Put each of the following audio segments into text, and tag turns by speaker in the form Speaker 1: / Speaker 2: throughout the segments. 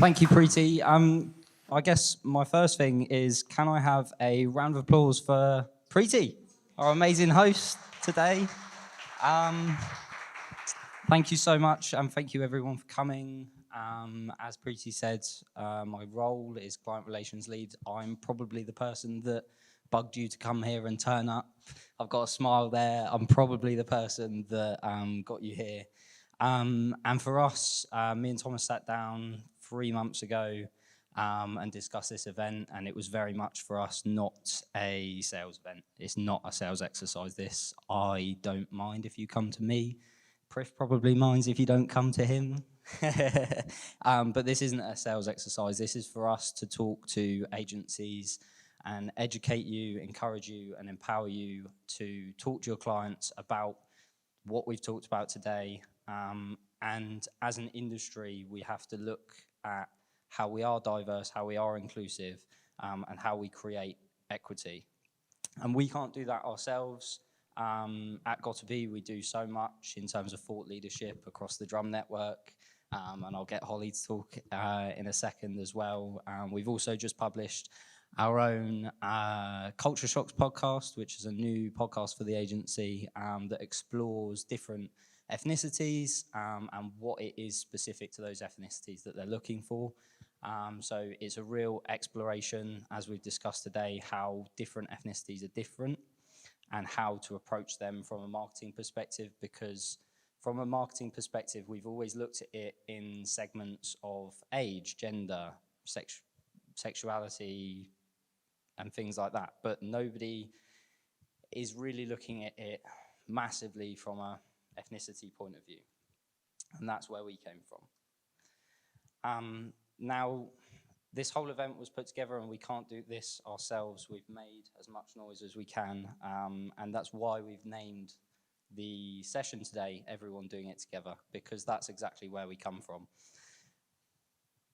Speaker 1: Thank you, Preeti. I guess my first thing is, can I have a round of applause for Preeti, our amazing host today? Thank you so much, and thank you everyone for coming. As Preeti said, my role is client relations lead. I'm probably the person that bugged you to come here and turn up. I've got a smile there. I'm probably the person that got you here. And for us, me and Thomas sat down 3 months ago and discussed this event, and it was very much for us not a sales event. It's not a sales exercise, this. I don't mind if you come to me. Prif probably minds if you don't come to him. But this isn't a sales exercise. This is for us to talk to agencies and educate you, encourage you, and empower you to talk to your clients about what we've talked about today. And as an industry, we have to look at how we are diverse, how we are inclusive, and how we create equity. And we can't do that ourselves. At GottaBe, we do so much in terms of thought leadership across the drum network, and I'll get Holly to talk in a second as well. We've also just published our own Culture Shocks podcast, which is a new podcast for the agency that explores different ethnicities and what it is specific to those ethnicities that they're looking for. So it's a real exploration, as we've discussed today, how different ethnicities are different and how to approach them from a marketing perspective, because from a marketing perspective, we've always looked at it in segments of age, gender, sexuality, and things like that. But nobody is really looking at it massively from a ethnicity point of view. And that's where we came from. Now, this whole event was put together, and we can't do this ourselves. We've made as much noise as we can, and that's why we've named the session today, Everyone Doing It Together, because that's exactly where we come from.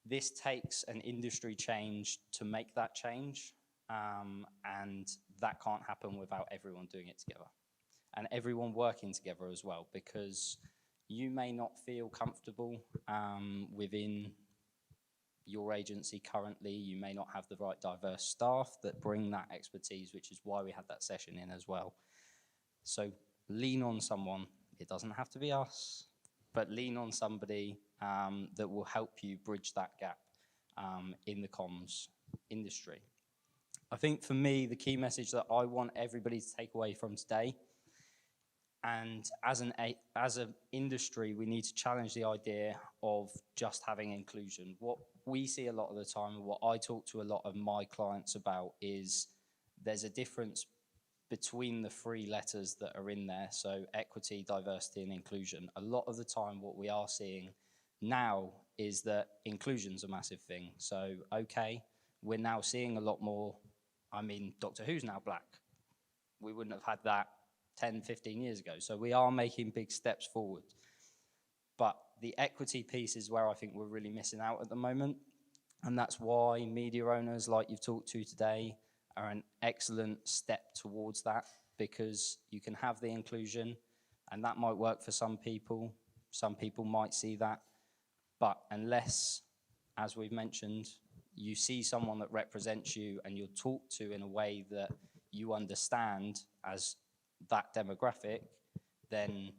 Speaker 1: This takes an industry change to make that change, and that can't happen without everyone doing it together. And everyone working together as well, because you may not feel comfortable within your agency currently. You may not have the right diverse staff that bring that expertise, which is why we had that session in as well. So lean on someone. It doesn't have to be us, but lean on somebody that will help you bridge that gap in the comms industry. I think for me, the key message that I want everybody to take away from today, and as an industry, we need to challenge the idea of just having inclusion. What we see a lot of the time, and what I talk to a lot of my clients about, is there's a difference between the three letters that are in there, so equity, diversity, and inclusion. A lot of the time, what we are seeing now is that inclusion's a massive thing. So, okay, we're now seeing a lot more. I mean, Doctor Who's now black. We wouldn't have had that 10, 15 years ago. So we are making big steps forward. But the equity piece is where I think we're really missing out at the moment. And that's why media owners like you've talked to today are an excellent step towards that, because you can have the inclusion, and that might work for some people. Some people might see that. But unless, as we've mentioned, you see someone that represents you and you're talked to in a way that you understand as that demographic, then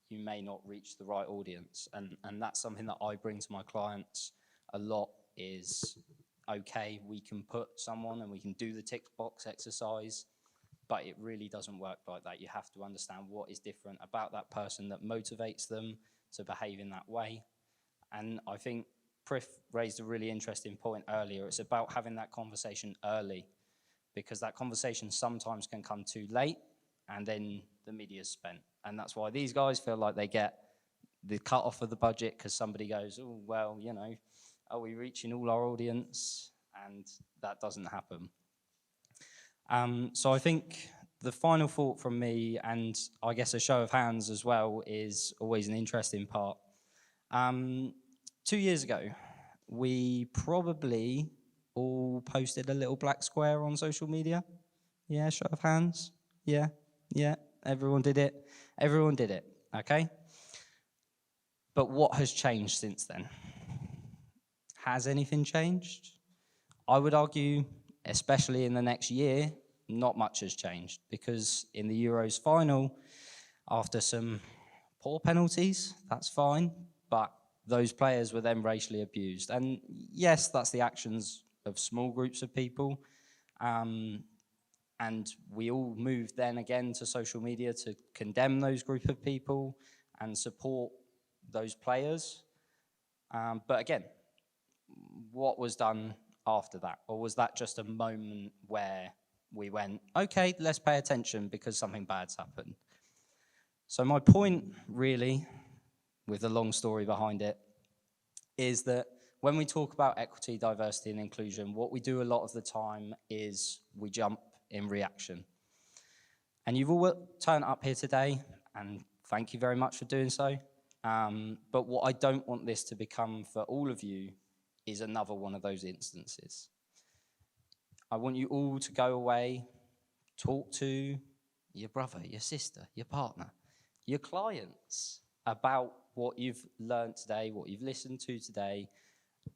Speaker 1: you may not reach the right audience. And that's something that I bring to my clients a lot is, okay, we can put someone and we can do the tick box exercise, but it really doesn't work like that. You have to understand what is different about that person that motivates them to behave in that way. And I think Prif raised a really interesting point earlier. It's about having that conversation early, because that conversation sometimes can come too late, and then the media's spent. And that's why these guys feel like they get the cut off of the budget, because somebody goes, oh, well, you know, are we reaching all our audience? And that doesn't happen. So I think the final thought from me, and I guess a show of hands as well, is always an interesting part. 2 years ago, we probably all posted a little black square on social media. Yeah, show of hands. Yeah, everyone did it. Everyone did it, okay? But what has changed since then? Has anything changed? I would argue, especially in the next year, not much has changed, because in the Euros final, after some poor penalties, that's fine, but those players were then racially abused. And yes, that's the actions of small groups of people. And we all moved then again to social media to condemn those group of people and support those players. But again, what was done after that? Or was that just a moment where we went, okay, let's pay attention because something bad's happened? So my point, really, with the long story behind it, is that when we talk about equity, diversity, and inclusion, what we do a lot of the time is we jump in reaction. And you've all turned up here today, and thank you very much for doing so. But what I don't want this to become for all of you is another one of those instances. I want you all to go away, talk to your brother, your sister, your partner, your clients about what you've learned today, what you've listened to today,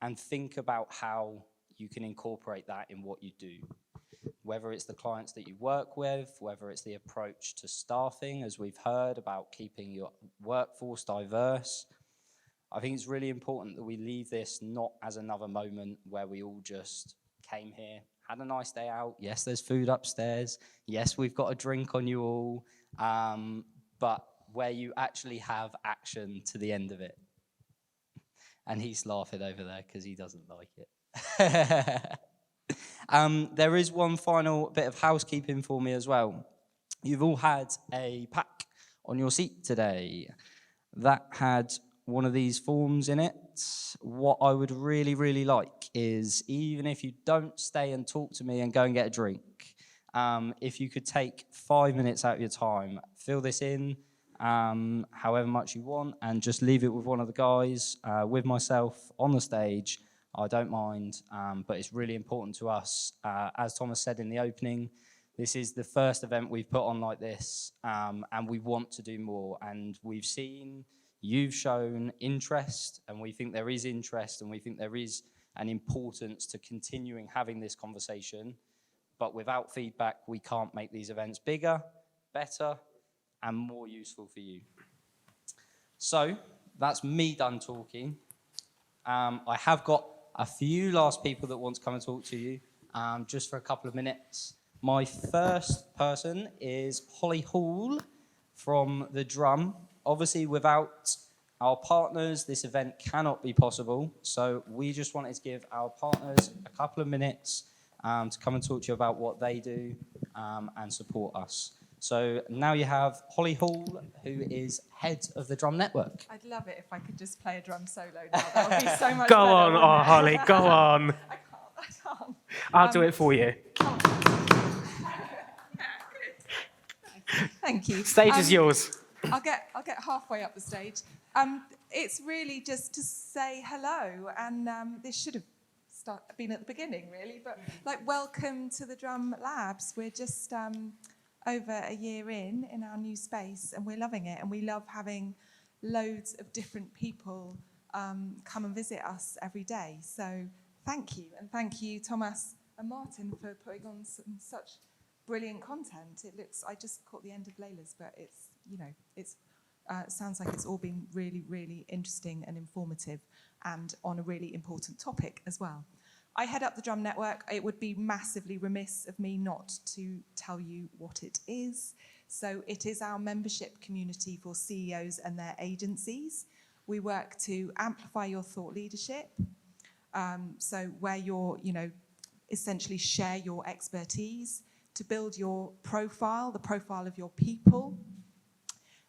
Speaker 1: and think about how you can incorporate that in what you do. Whether it's the clients that you work with, whether it's the approach to staffing, as we've heard about keeping your workforce diverse. I think it's really important that we leave this not as another moment where we all just came here, had a nice day out. Yes, there's food upstairs. Yes, we've got a drink on you all. But where you actually have action to the end of it. And he's laughing over there because he doesn't like it. There is one final bit of housekeeping for me as well. You've all had a pack on your seat today that had one of these forms in it. What I would really, really like is, even if you don't stay and talk to me and go and get a drink, if you could take 5 minutes out of your time, fill this in however much you want, and just leave it with one of the guys, with myself on the stage. I don't mind, but it's really important to us. As Thomas said in the opening, this is the first event we've put on like this, and we want to do more. And we've seen you've shown interest, and we think there is interest, and we think there is an importance to continuing having this conversation. But without feedback, we can't make these events bigger, better, and more useful for you. So that's me done talking. I have got a few last people that want to come and talk to you, just for a couple of minutes. My first person is Holly Hall from the Drum. Obviously, without our partners, this event cannot be possible. So we just wanted to give our partners a couple of minutes to come and talk to you about what they do and support us. So now you have Holly Hall, who is head of the Drum Network.
Speaker 2: I'd love it if I could just play a drum solo now. That would be so much
Speaker 3: Go
Speaker 2: better.
Speaker 3: on, Holly, go on.
Speaker 2: I can't.
Speaker 3: I'll do it for you.
Speaker 2: Thank you.
Speaker 3: Stage is yours.
Speaker 2: I'll get halfway up the stage. It's really just to say hello, and this should have been at the beginning, really. But welcome to the Drum Labs. We're just over a year in our new space, and we're loving it. And we love having loads of different people come and visit us every day. So thank you, and thank you, Thomas and Martin, for putting on such brilliant content. I just caught the end of Layla's, but it's sounds like it's all been really, really interesting and informative, and on a really important topic as well. I head up the Drum Network. It would be massively remiss of me not to tell you what it is. So it is our membership community for CEOs and their agencies. We work to amplify your thought leadership. So where you're, essentially share your expertise, to build your profile, the profile of your people,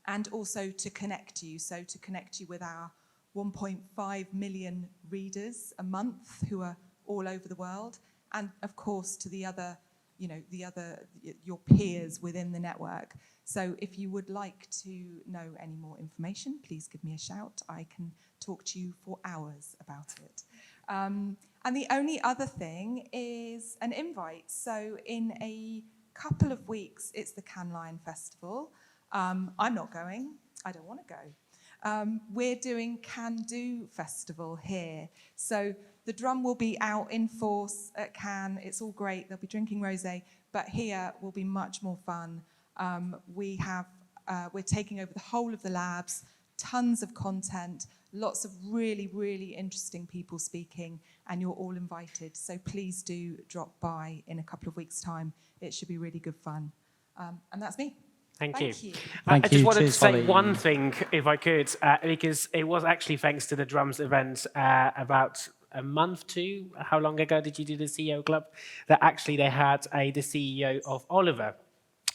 Speaker 2: and also to connect you. So to connect you with our 1.5 million readers a month who are all over the world, and of course to your peers within the network. So if you would like to know any more information, please give me a shout. I can talk to you for hours about it. And the only other thing is an invite. So in a couple of weeks, it's the Cannes Lion Festival. I'm not going. I don't want to go. We're doing Can Do Festival here. So The drum will be out in force at Cannes. It's all great. They'll be drinking rosé, but here will be much more fun. We're taking over the whole of the labs, tons of content, lots of really, really interesting people speaking, and you're all invited. So please do drop by in a couple of weeks' time. It should be really good fun. And that's me.
Speaker 3: Thank
Speaker 2: you.
Speaker 3: you.
Speaker 1: Thank
Speaker 3: I
Speaker 1: you.
Speaker 3: just wanted
Speaker 1: Cheers,
Speaker 3: to say
Speaker 1: Holly.
Speaker 3: one thing, if I could, because it was actually thanks to the drums event about a month to, how long ago did you do the CEO Club? That actually they had the CEO of Oliver.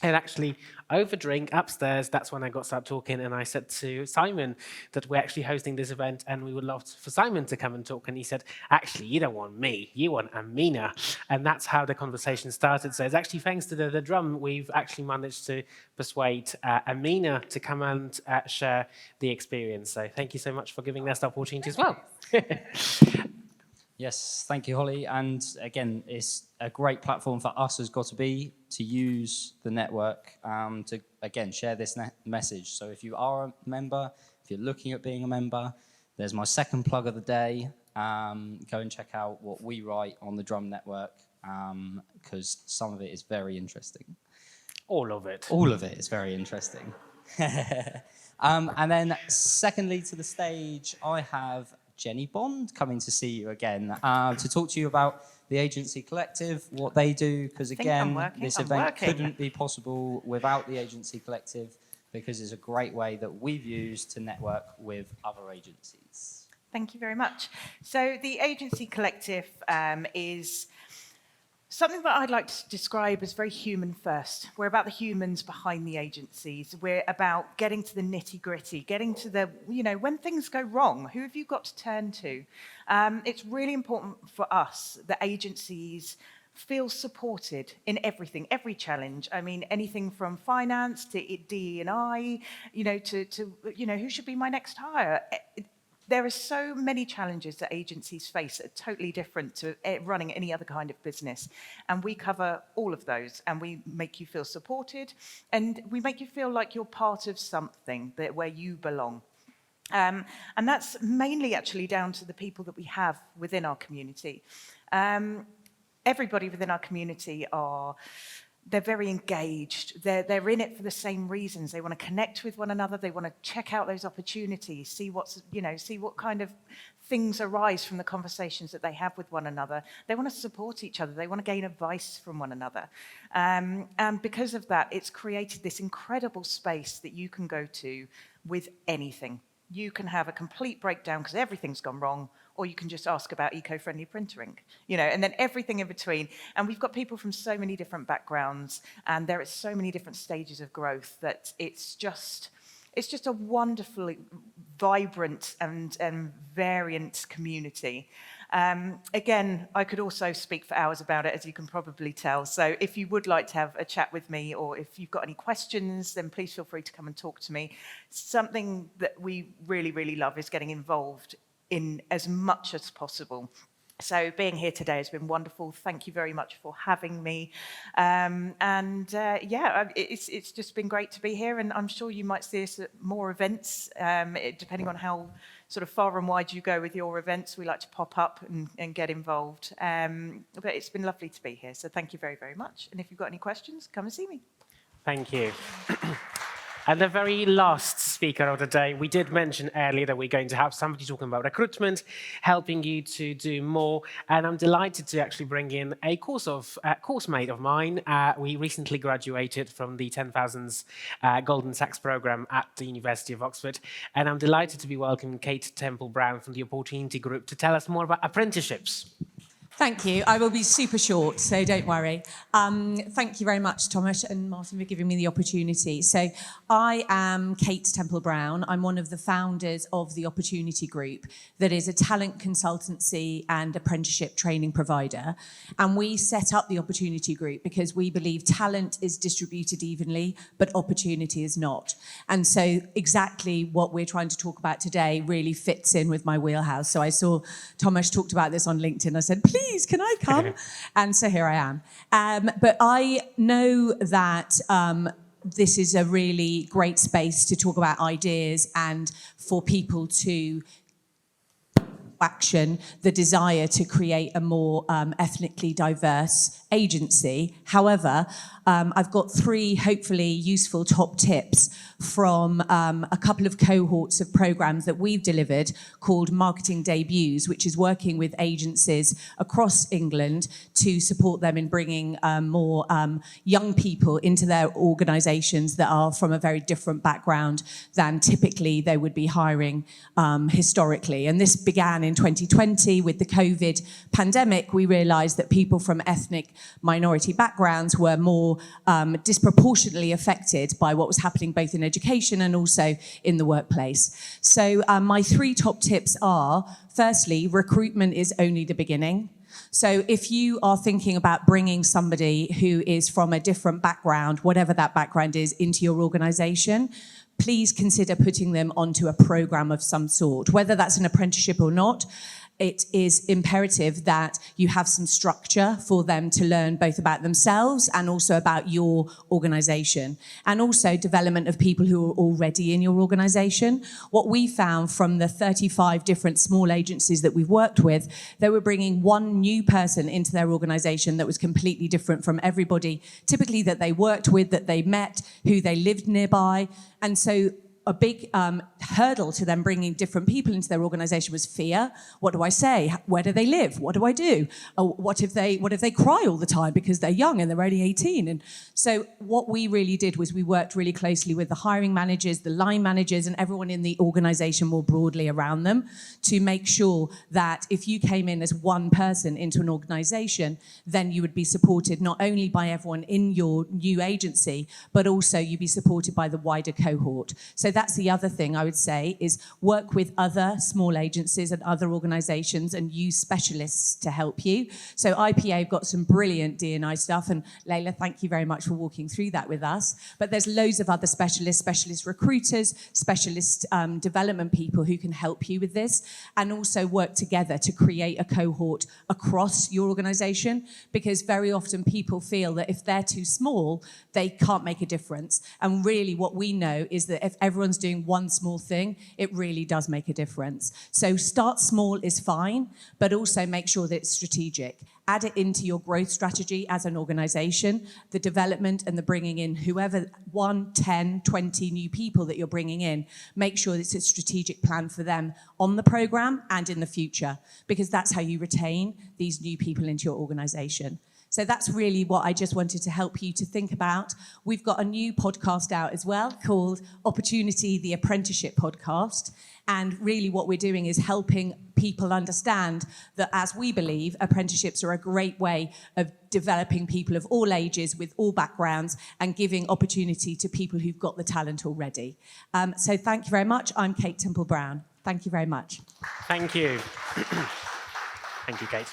Speaker 3: And actually, over drink upstairs, that's when I got started talking, and I said to Simon that we're actually hosting this event, and we would love for Simon to come and talk. And he said, actually, you don't want me, you want Amina. And that's how the conversation started. So it's actually thanks to the drum, we've actually managed to persuade Amina to come and share the experience. So thank you so much for giving us the opportunity as well.
Speaker 1: Yes, thank you, Holly. And again, it's a great platform for us as GottaBe to use the network to, again, share this message. So if you are a member, if you're looking at being a member, there's my second plug of the day. Go and check out what we write on the Drum Network, because some of it is very interesting.
Speaker 3: All of it.
Speaker 1: All of it is very interesting. And then secondly to the stage, I have Jenny Bond coming to see you again to talk to you about the Agency Collective, what they do, because again, this event couldn't be possible without the Agency Collective, because it's a great way that we've used to network with other agencies.
Speaker 4: Thank you very much. So the Agency Collective is something that I'd like to describe as very human first. We're about the humans behind the agencies. We're about getting to the nitty-gritty, getting to the, when things go wrong, who have you got to turn to? It's really important for us that agencies feel supported in everything, every challenge. I mean, anything from finance to DE&I, to who should be my next hire? There are so many challenges that agencies face that are totally different to running any other kind of business. And we cover all of those, and we make you feel supported, and we make you feel like you're part of something where you belong. And that's mainly actually down to the people that we have within our community. Everybody within our community they're very engaged. They're in it for the same reasons. They want to connect with one another. They want to check out those opportunities, see what kind of things arise from the conversations that they have with one another. They want to support each other. They want to gain advice from one another. And because of that, it's created this incredible space that you can go to with anything. You can have a complete breakdown because everything's gone wrong, or you can just ask about eco-friendly printer ink, and then everything in between. And we've got people from so many different backgrounds, and there are so many different stages of growth that it's just a wonderfully vibrant and variant community. Again, I could also speak for hours about it, as you can probably tell. So if you would like to have a chat with me, or if you've got any questions, then please feel free to come and talk to me. Something that we really, really love is getting involved in as much as possible. So being here today has been wonderful. Thank you very much for having me. It's just been great to be here, and I'm sure you might see us at more events, depending on how sort of far and wide you go with your events. We like to pop up and get involved. But it's been lovely to be here, so thank you very, very much. And if you've got any questions, come and see me.
Speaker 3: Thank you. And the very last speaker of the day, we did mention earlier that we're going to have somebody talking about recruitment, helping you to do more. And I'm delighted to actually bring in a course mate of mine. We recently graduated from the 10,000s Golden Sachs program at the University of Oxford. And I'm delighted to be welcoming Kate Temple-Brown from the Opportunity Group to tell us more about apprenticeships.
Speaker 5: Thank you. I will be super short, so don't worry. Thank you very much, Thomas and Martin, for giving me the opportunity. So I am Kate Temple-Brown. I'm one of the founders of the Opportunity Group, that is a talent consultancy and apprenticeship training provider. And we set up the Opportunity Group because we believe talent is distributed evenly, but opportunity is not. And so exactly what we're trying to talk about today really fits in with my wheelhouse. So I saw Thomas talked about this on LinkedIn. I said, please, can I come? And so here I am. But I know that this is a really great space to talk about ideas and for people to action the desire to create a more ethnically diverse agency. However, I've got 3 hopefully useful top tips from a couple of cohorts of programs that we've delivered called Marketing Debuts, which is working with agencies across England to support them in bringing more young people into their organisations that are from a very different background than typically they would be hiring historically. And this began in 2020 with the COVID pandemic. We realised that people from ethnic minority backgrounds were more disproportionately affected by what was happening both in education and also in the workplace. So my 3 top tips are, firstly, recruitment is only the beginning. So if you are thinking about bringing somebody who is from a different background, whatever that background is, into your organisation, please consider putting them onto a programme of some sort, whether that's an apprenticeship or not. It is imperative that you have some structure for them to learn both about themselves and also about your organisation, and also development of people who are already in your organisation. What we found from the 35 different small agencies that we've worked with, they were bringing one new person into their organisation that was completely different from everybody, typically that they worked with, that they met, who they lived nearby. And so a big hurdle to them bringing different people into their organisation was fear. What do I say? Where do they live? What do I do? What if they cry all the time because they're young and they're only 18? And so what we really did was we worked really closely with the hiring managers, the line managers, and everyone in the organisation more broadly around them to make sure that if you came in as one person into an organisation, then you would be supported not only by everyone in your new agency, but also you'd be supported by the wider cohort. So that's the other thing I would say, is work with other small agencies and other organisations and use specialists to help you. So IPA have got some brilliant D&I stuff, and Layla, thank you very much for walking through that with us. But there's loads of other specialist recruiters, specialist development people who can help you with this, and also work together to create a cohort across your organisation, because very often people feel that if they're too small, they can't make a difference. And really what we know is that if everyone's doing one small thing, it really does make a difference. So start small is fine, but also make sure that it's strategic. Add it into your growth strategy as an organisation, the development and the bringing in whoever, 1, 10, 20 new people that you're bringing in. Make sure it's a strategic plan for them on the programme and in the future, because that's how you retain these new people into your organisation. So that's really what I just wanted to help you to think about. We've got a new podcast out as well called Opportunity, the Apprenticeship Podcast. And really what we're doing is helping people understand that, as we believe, apprenticeships are a great way of developing people of all ages with all backgrounds and giving opportunity to people who've got the talent already. So thank you very much. I'm Kate Temple-Brown. Thank you very much.
Speaker 3: Thank you. Thank you, Kate.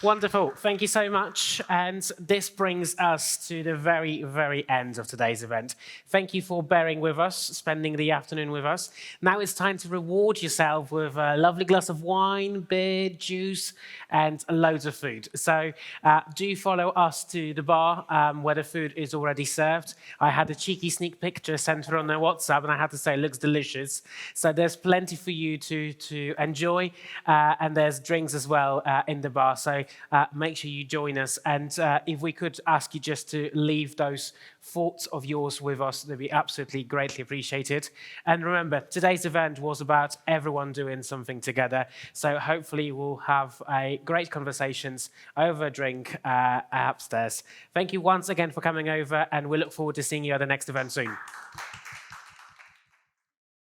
Speaker 3: Wonderful. Thank you so much. And this brings us to the very, very end of today's event. Thank you for bearing with us, spending the afternoon with us. Now it's time to reward yourself with a lovely glass of wine, beer, juice, and loads of food. So do follow us to the bar where the food is already served. I had a cheeky sneak picture sent through on their WhatsApp, and I have to say it looks delicious. So there's plenty for you to enjoy, and there's drinks as well in the bar. So make sure you join us. And if we could ask you just to leave those thoughts of yours with us, they'd be absolutely greatly appreciated. And remember, today's event was about everyone doing something together. So hopefully we'll have great conversations over a drink upstairs. Thank you once again for coming over, and we look forward to seeing you at the next event soon.